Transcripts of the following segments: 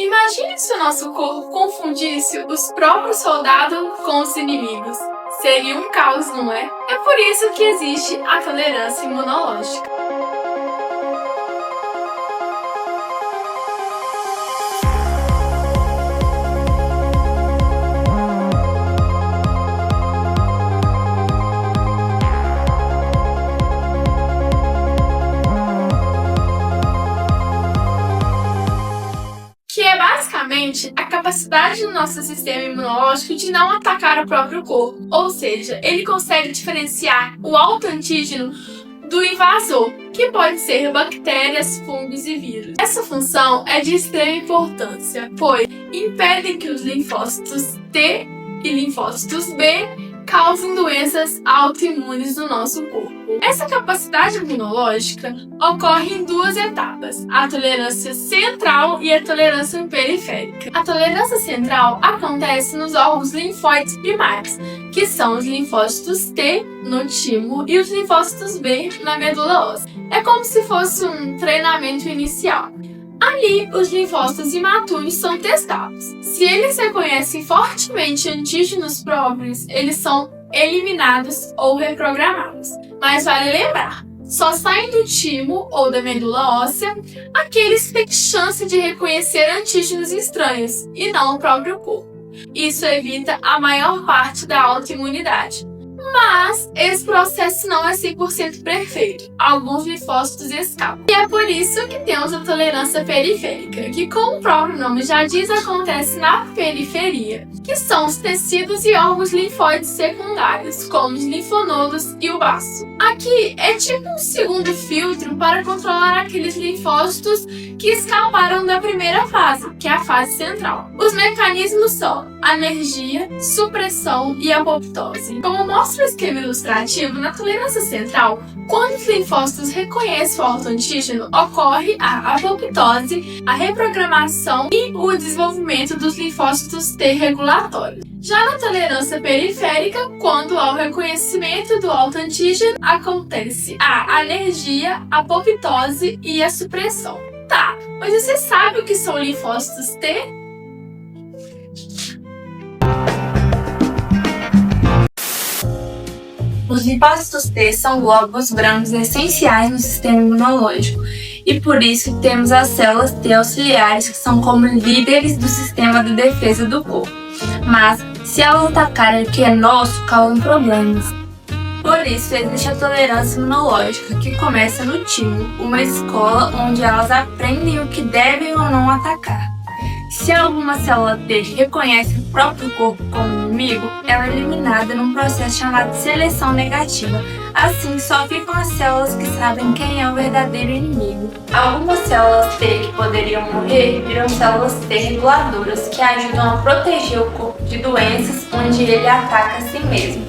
Imagine se o nosso corpo confundisse os próprios soldados com os inimigos. Seria um caos, não é? É por isso que existe a tolerância imunológica. Que é basicamente a capacidade do nosso sistema imunológico de não atacar o próprio corpo. Ou seja, ele consegue diferenciar o autoantígeno do invasor, que pode ser bactérias, fungos e vírus. Essa função é de extrema importância, pois impedem que os linfócitos T e linfócitos B causem doenças autoimunes no nosso corpo. Essa capacidade imunológica ocorre em duas etapas, a tolerância central e a tolerância periférica. A tolerância central acontece nos órgãos linfóides primários, que são os linfócitos T no timo e os linfócitos B na medula óssea. É como se fosse um treinamento inicial. Ali, os linfócitos imaturos são testados. Se eles reconhecem fortemente antígenos próprios, eles são eliminados ou reprogramados. Mas vale lembrar, só saem do timo ou da medula óssea aqueles que têm chance de reconhecer antígenos estranhos e não o próprio corpo. Isso evita a maior parte da autoimunidade. Mas esse processo não é 100% perfeito. Alguns linfócitos escapam. E é por isso que temos a tolerância periférica, que, como o próprio nome já diz, acontece na periferia, que são os tecidos e órgãos linfóides secundários, como os linfonodos e o baço. Aqui é tipo um segundo filtro para controlar aqueles linfócitos que escaparam da primeira fase, que é a fase central. Os mecanismos são alergia, supressão e apoptose. Como mostra o esquema ilustrativo, na tolerância central, quando os linfócitos reconhecem o autoantígeno, ocorre a apoptose, a reprogramação e o desenvolvimento dos linfócitos T regulatórios. Já na tolerância periférica, quando há o reconhecimento do autoantígeno, acontece a alergia, a apoptose e a supressão. Tá, mas você sabe o que são linfócitos T? Os linfócitos T são glóbulos brancos essenciais no sistema imunológico e por isso temos as células T auxiliares, que são como líderes do sistema de defesa do corpo. Mas, se elas atacarem o que é nosso, causam problemas. Por isso, existe a tolerância imunológica, que começa no timo, uma escola onde elas aprendem o que devem ou não atacar. Se alguma célula T reconhece o próprio corpo como inimigo, ela é eliminada num processo chamado seleção negativa. Assim, só ficam as células que sabem quem é o verdadeiro inimigo. Algumas células T que poderiam morrer viram células T reguladoras, que ajudam a proteger o corpo de doenças onde ele ataca a si mesmo.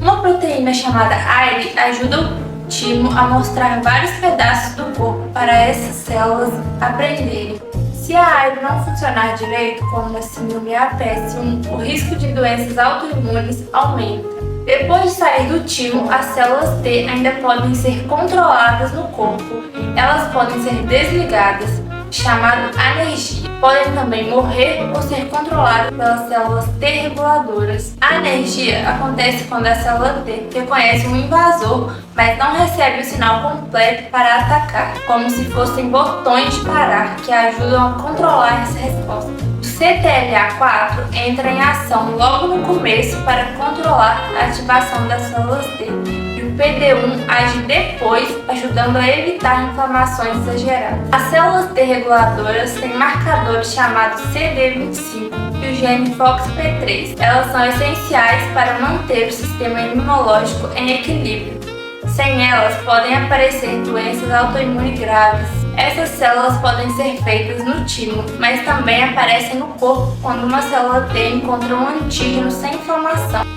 Uma proteína chamada AIRE ajuda o timo a mostrar vários pedaços do corpo para essas células aprenderem. Se a AIRE não funcionar direito, como na síndrome APS1, o risco de doenças autoimunes aumenta. Depois de sair do timo, as células T ainda podem ser controladas no corpo. Elas podem ser desligadas, chamado anergia. Podem também morrer ou ser controladas pelas células T reguladoras. A anergia acontece quando a célula T reconhece um invasor, mas não recebe o sinal completo para atacar, como se fossem botões de parar que ajudam a controlar essa resposta. O CTLA4 entra em ação logo no começo para controlar a ativação das células T. O PD1 age depois, ajudando a evitar inflamações exageradas. As células T reguladoras têm marcadores chamados CD25 e o gene FOXP3. Elas são essenciais para manter o sistema imunológico em equilíbrio. Sem elas, podem aparecer doenças autoimunes graves. Essas células podem ser feitas no timo, mas também aparecem no corpo quando uma célula T encontra um antígeno sem inflamação.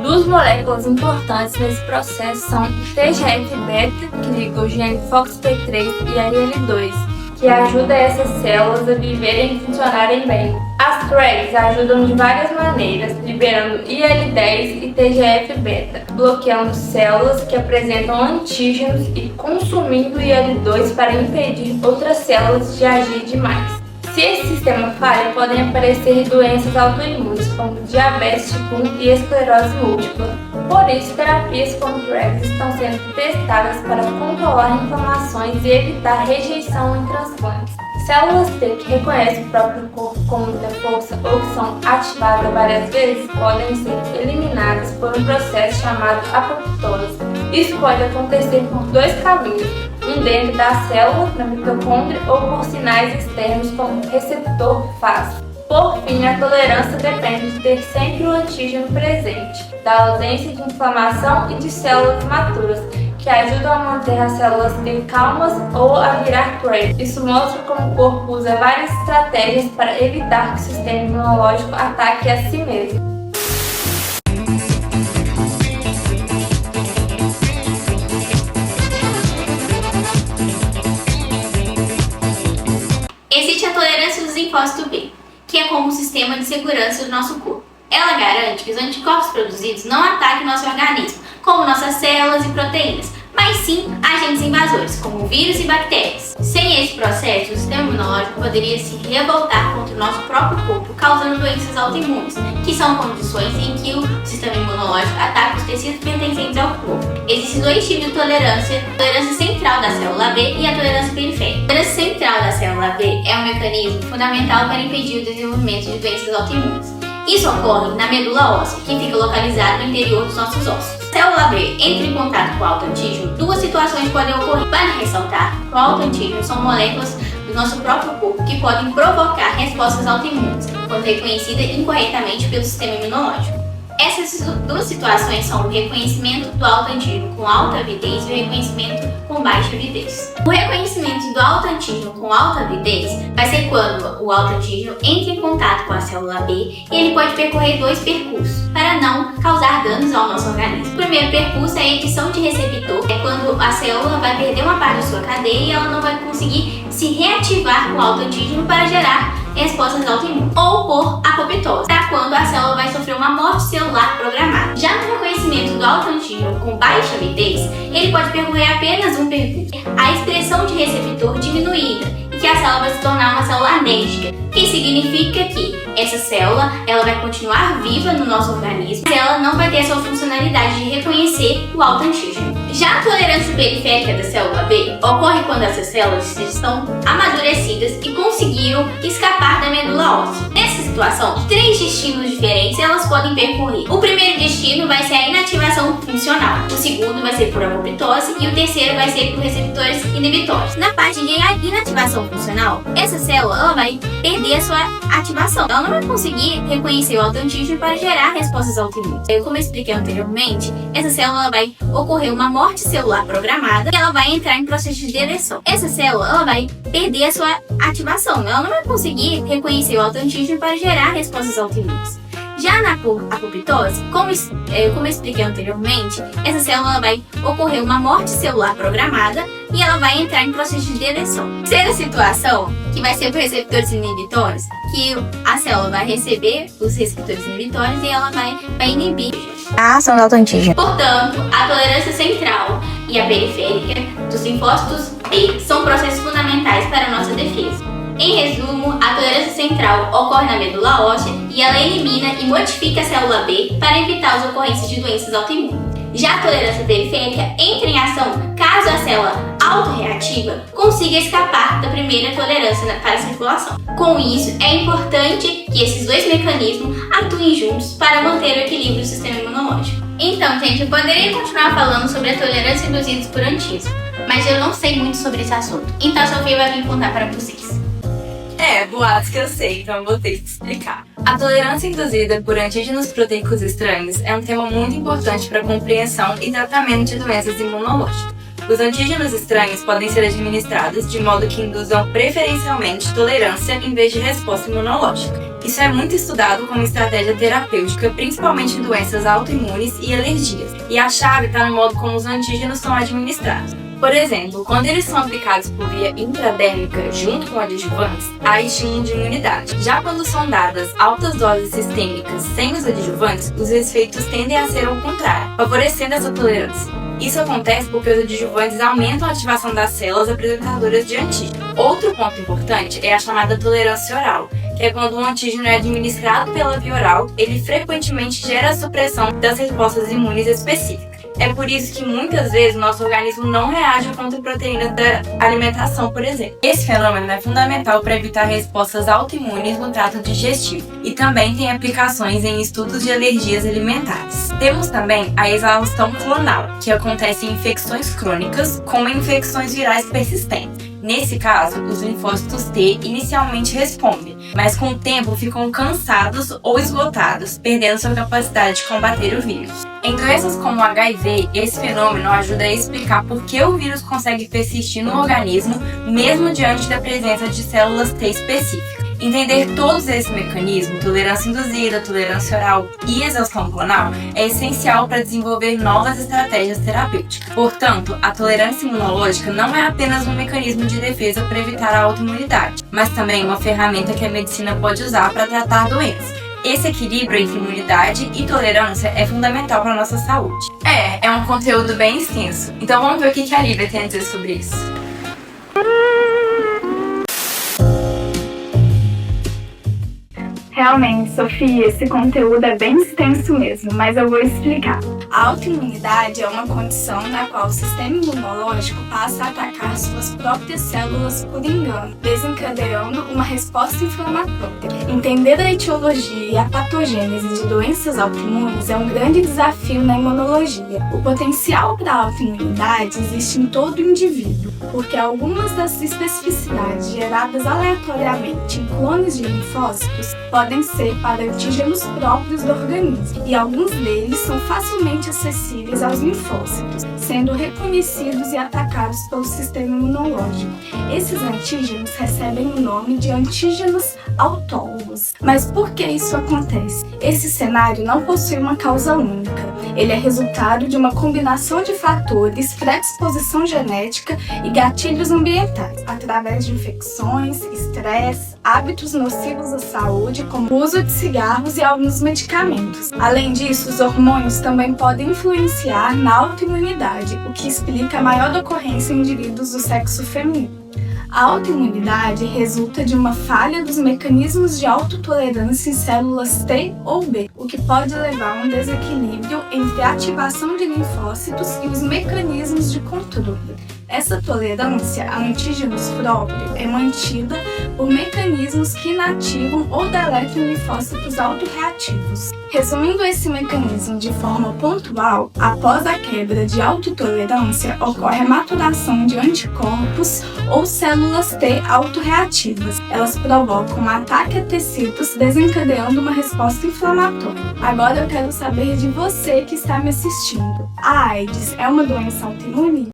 Duas moléculas importantes nesse processo são o TGF-beta, que liga o gene FOXP3, e a IL-2, que ajuda essas células a viverem e funcionarem bem. As TREGs ajudam de várias maneiras, liberando IL-10 e TGF-beta, bloqueando células que apresentam antígenos e consumindo IL-2 para impedir outras células de agir demais. Se esse sistema falha, podem aparecer doenças autoimunes, como diabetes tipo 1 e esclerose múltipla. Por isso, terapias como drugs estão sendo testadas para controlar inflamações e evitar rejeição em transplantes. Células T que reconhecem o próprio corpo com muita força ou que são ativadas várias vezes podem ser eliminadas por um processo chamado apoptose. Isso pode acontecer por dois caminhos, um dentro da célula, na mitocôndria, ou por sinais externos como o receptor FAS. Por fim, a tolerância depende de ter sempre o antígeno presente, da ausência de inflamação e de células maturas, que ajudam a manter as células T calmas ou a virar prey. Isso mostra como o corpo usa várias estratégias para evitar que o sistema imunológico ataque a si mesmo. Existe a tolerância dos linfócitos B, que é como um sistema de segurança do nosso corpo. Ela garante que os anticorpos produzidos não ataquem nosso organismo, como nossas células e proteínas, mas sim agentes invasores, como vírus e bactérias. Sem esse processo, o sistema imunológico poderia se revoltar contra o nosso próprio corpo, causando doenças autoimunes, que são condições em que o sistema imunológico ataca os tecidos pertencentes ao corpo. Existem dois tipos de tolerância: a tolerância central da célula B e a tolerância periférica. A tolerância central da célula B é um mecanismo fundamental para impedir o desenvolvimento de doenças autoimunes. Isso ocorre na medula óssea, que fica localizada no interior dos nossos ossos. Se a célula B entra em contato com o autoantígeno, duas situações podem ocorrer. Vale ressaltar que o autoantígeno são moléculas do nosso próprio corpo que podem provocar respostas autoimunes, quando reconhecida incorretamente pelo sistema imunológico. Essas duas situações são o reconhecimento do autoantígeno com alta avidez e o reconhecimento com baixa avidez. O reconhecimento do autoantígeno com alta avidez vai ser quando o autoantígeno entra em contato com a célula B e ele pode percorrer dois percursos para não causar danos ao nosso organismo. O primeiro percurso é a edição de receptor, é quando a célula vai perder uma parte da sua cadeia e ela não vai conseguir se reativar com o autoantígeno para gerar respostas autoimunes, ou por apoptose, para quando a célula vai sofrer uma morte celular programada. Já no reconhecimento do autoantígeno com baixa avidez, ele pode percorrer apenas um percurso, a expressão de receptor diminuída, e que a célula vai se tornar uma célula anérgica, que significa que essa célula ela vai continuar viva no nosso organismo, mas ela não vai ter a sua funcionalidade de reconhecer o autoantígeno. Já a tolerância periférica da célula B ocorre quando essas células estão amadurecidas e conseguiram escapar da medula óssea. Nessa situação, três destinos diferentes elas podem percorrer. O primeiro destino vai ser a inativação funcional, o segundo vai ser por apoptose e o terceiro vai ser por receptores inibitórios. Na parte de inativação funcional, essa célula ela vai perder a sua ativação. Ela não vai conseguir reconhecer o autoantígeno para gerar respostas autoimunes. Como eu expliquei anteriormente, essa célula vai ocorrer uma morte celular programada e ela vai entrar em processo de deleção. Essa célula ela vai perder a sua ativação. Ela não vai conseguir reconhecer o autoantígeno para gerar respostas autoimunes. Já na apoptose, como eu expliquei anteriormente, essa célula vai ocorrer uma morte celular programada e ela vai entrar em processo de deleção. Terceira situação, que vai ser por receptores inibitórios, que a célula vai receber os receptores inibitórios e ela vai inibir a ação do autoantígeno. Portanto, a tolerância central e a periférica dos linfócitos B são processos fundamentais para a nossa defesa. Em resumo, a tolerância central ocorre na medula óssea e ela elimina e modifica a célula B para evitar as ocorrências de doenças autoimunes. Já a tolerância periférica entra em ação caso a célula autorreativa consiga escapar da primeira tolerância para a circulação. Com isso, é importante que esses dois mecanismos atuem juntos para manter o equilíbrio do sistema imunológico. Então, gente, eu poderia continuar falando sobre a tolerância induzida por antígeno, mas eu não sei muito sobre esse assunto. Então a Sofia vai vir contar para vocês. Boatos que eu sei, então eu vou ter que explicar. A tolerância induzida por antígenos proteicos estranhos é um tema muito importante para a compreensão e tratamento de doenças imunológicas. Os antígenos estranhos podem ser administrados de modo que induzam preferencialmente tolerância em vez de resposta imunológica. Isso é muito estudado como estratégia terapêutica, principalmente em doenças autoimunes e alergias. E a chave está no modo como os antígenos são administrados. Por exemplo, quando eles são aplicados por via intradérmica junto com adjuvantes, há estímulo de imunidade. Já quando são dadas altas doses sistêmicas sem os adjuvantes, os efeitos tendem a ser ao contrário, favorecendo essa tolerância. Isso acontece porque os adjuvantes aumentam a ativação das células apresentadoras de antígeno. Outro ponto importante é a chamada tolerância oral, que é quando um antígeno é administrado pela via oral, ele frequentemente gera a supressão das respostas imunes específicas. É por isso que muitas vezes o nosso organismo não reage contra proteínas da alimentação, por exemplo. Esse fenômeno é fundamental para evitar respostas autoimunes no trato digestivo e também tem aplicações em estudos de alergias alimentares. Temos também a exaustão clonal, que acontece em infecções crônicas, como em infecções virais persistentes. Nesse caso, os linfócitos T inicialmente respondem, mas com o tempo ficam cansados ou esgotados, perdendo sua capacidade de combater o vírus. Em doenças como o HIV, esse fenômeno ajuda a explicar por que o vírus consegue persistir no organismo, mesmo diante da presença de células T específicas. Entender todos esses mecanismos, tolerância induzida, tolerância oral e exaustão clonal, é essencial para desenvolver novas estratégias terapêuticas. Portanto, a tolerância imunológica não é apenas um mecanismo de defesa para evitar a autoimunidade, mas também uma ferramenta que a medicina pode usar para tratar doenças. Esse equilíbrio entre imunidade e tolerância é fundamental para a nossa saúde. É um conteúdo bem extenso. Então vamos ver o que a Lívia tem a dizer sobre isso. Realmente, Sofia, esse conteúdo é bem extenso mesmo, mas eu vou explicar. A autoimunidade é uma condição na qual o sistema imunológico passa a atacar suas próprias células por engano, desencadeando uma resposta inflamatória. Entender a etiologia e a patogênese de doenças autoimunes é um grande desafio na imunologia. O potencial para a autoimunidade existe em todo indivíduo, porque algumas das especificidades geradas aleatoriamente em clones de linfócitos podem ser para antígenos próprios do organismo, e alguns deles são facilmente acessíveis aos linfócitos, sendo reconhecidos e atacados pelo sistema imunológico. Esses antígenos recebem o nome de antígenos autólogos. Mas por que isso acontece? Esse cenário não possui uma causa única. Ele é resultado de uma combinação de fatores, predisposição genética e gatilhos ambientais, através de infecções, estresse, hábitos nocivos à saúde, como o uso de cigarros e alguns medicamentos. Além disso, os hormônios também podem influenciar na autoimunidade, o que explica a maior ocorrência em indivíduos do sexo feminino. A autoimunidade resulta de uma falha dos mecanismos de autotolerância em células T ou B, o que pode levar a um desequilíbrio entre a ativação de linfócitos e os mecanismos de controle. Essa tolerância a antígenos próprios é mantida por mecanismos que inativam ou deletam linfócitos autorreativos. Resumindo esse mecanismo de forma pontual, após a quebra de autotolerância, ocorre a maturação de anticorpos ou células T autorreativas. Elas provocam um ataque a tecidos, desencadeando uma resposta inflamatória. Agora eu quero saber de você que está me assistindo. A AIDS é uma doença autoimune?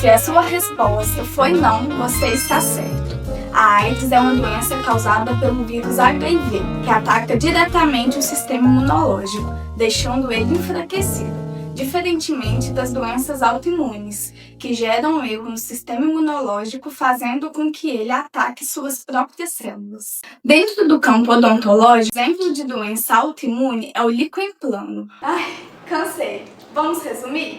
Se a sua resposta foi não, você está certo. A AIDS é uma doença causada pelo vírus HIV, que ataca diretamente o sistema imunológico, deixando ele enfraquecido, diferentemente das doenças autoimunes, que geram um erro no sistema imunológico, fazendo com que ele ataque suas próprias células. Dentro do campo odontológico, exemplo de doença autoimune é o líquen plano. Ai, cansei. Vamos resumir?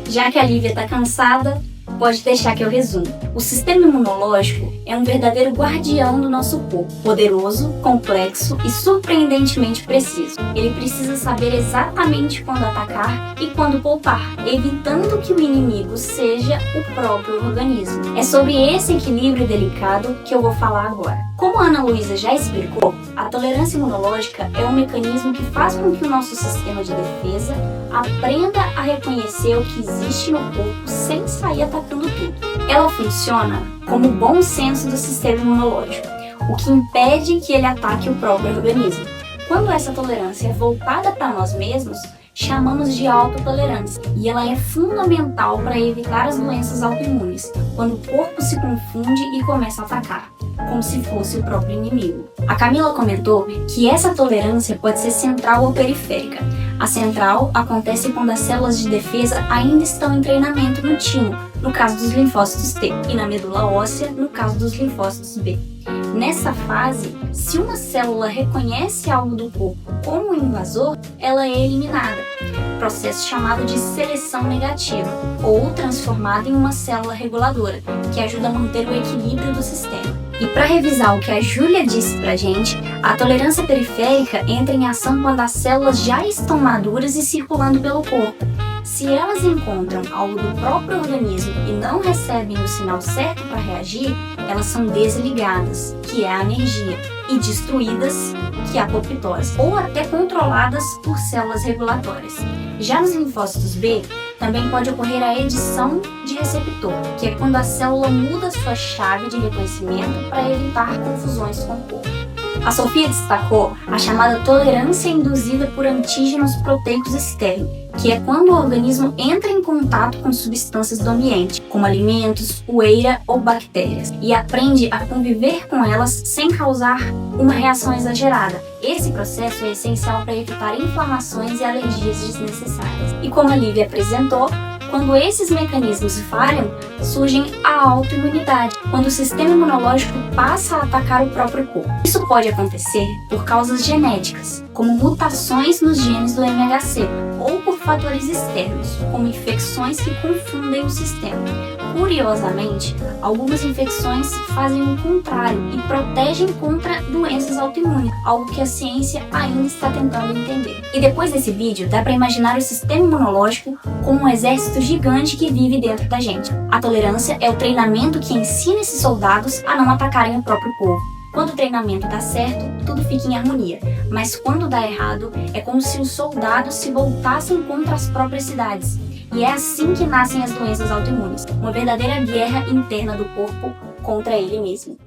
Já que a Lívia tá cansada, pode deixar que eu resumo. O sistema imunológico é um verdadeiro guardião do nosso corpo, poderoso, complexo e surpreendentemente preciso. Ele precisa saber exatamente quando atacar e quando poupar, evitando que o inimigo seja o próprio organismo. É sobre esse equilíbrio delicado que eu vou falar agora. Como a Ana Luísa já explicou, a tolerância imunológica é um mecanismo que faz com que o nosso sistema de defesa aprenda a reconhecer o que existe no corpo sem sair atacando tudo. Ela funciona como o bom senso do sistema imunológico, o que impede que ele ataque o próprio organismo. Quando essa tolerância é voltada para nós mesmos, chamamos de autotolerância, e ela é fundamental para evitar as doenças autoimunes, quando o corpo se confunde e começa a atacar, como se fosse o próprio inimigo. A Camila comentou que essa tolerância pode ser central ou periférica. A central acontece quando as células de defesa ainda estão em treinamento no timo, no caso dos linfócitos T, e na medula óssea, no caso dos linfócitos B. Nessa fase, se uma célula reconhece algo do corpo como um invasor, ela é eliminada, processo chamado de seleção negativa, ou transformada em uma célula reguladora, que ajuda a manter o equilíbrio do sistema. E para revisar o que a Júlia disse pra gente, a tolerância periférica entra em ação quando as células já estão maduras e circulando pelo corpo. Se elas encontram algo do próprio organismo e não recebem o sinal certo para reagir, elas são desligadas, que é a energia, e destruídas, que é a apoptose, ou até controladas por células regulatórias. Já nos linfócitos B, também pode ocorrer a edição de receptor, que é quando a célula muda sua chave de reconhecimento para evitar confusões com o corpo. A Sofia destacou a chamada tolerância induzida por antígenos proteicos externos, que é quando o organismo entra em contato com substâncias do ambiente, como alimentos, poeira ou bactérias, e aprende a conviver com elas sem causar uma reação exagerada. Esse processo é essencial para evitar inflamações e alergias desnecessárias. E como a Lívia apresentou, quando esses mecanismos falham, surge a autoimunidade, quando o sistema imunológico passa a atacar o próprio corpo. Isso pode acontecer por causas genéticas, como mutações nos genes do MHC, ou por fatores externos, como infecções que confundem o sistema. Curiosamente, algumas infecções fazem o contrário e protegem contra doenças autoimunes, algo que a ciência ainda está tentando entender. E depois desse vídeo, dá para imaginar o sistema imunológico como um exército gigante que vive dentro da gente. A tolerância é o treinamento que ensina esses soldados a não atacarem o próprio corpo. Quando o treinamento dá certo, tudo fica em harmonia, mas quando dá errado, é como se os soldados se voltassem contra as próprias cidades. E é assim que nascem as doenças autoimunes, uma verdadeira guerra interna do corpo contra ele mesmo.